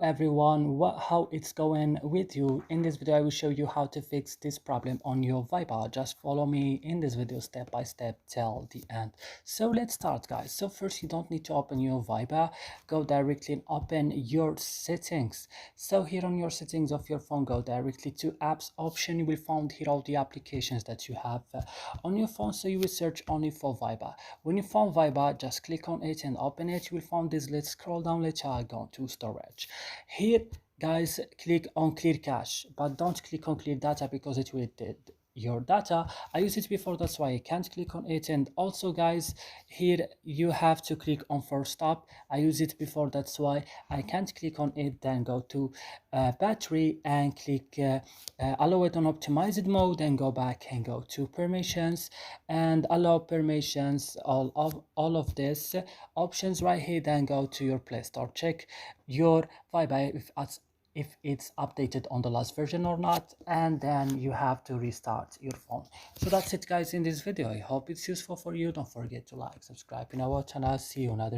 Everyone, how it's going with you. In this video I will show you how to fix this problem on your Viber. Just follow me in this video step by step till the end. So let's start, guys. So first, you don't need to open your Viber. Go directly and open your settings. So here on your settings of your phone, go directly to apps option. You will find here all the applications that you have on your phone. So you will search only for Viber. When you find Viber, just click on it and open it. You will find this. Let's scroll down. Let's go to storage. Here, guys, click on clear cache, but don't click on clear data because it will delete your data. I used it before, that's why I can't click on it. And also, guys, here you have to click on force stop. I used it before, that's why I can't click on it. Then go to battery and click allow it on optimized mode, and go back and go to permissions and allow permissions, all of this options right here. Then go to your Play Store, check your Viber if it's updated on the last version or not, and then you have to restart your phone. So that's it, guys, in this video. I hope it's useful for you. Don't forget to like, subscribe in our channel. See you in another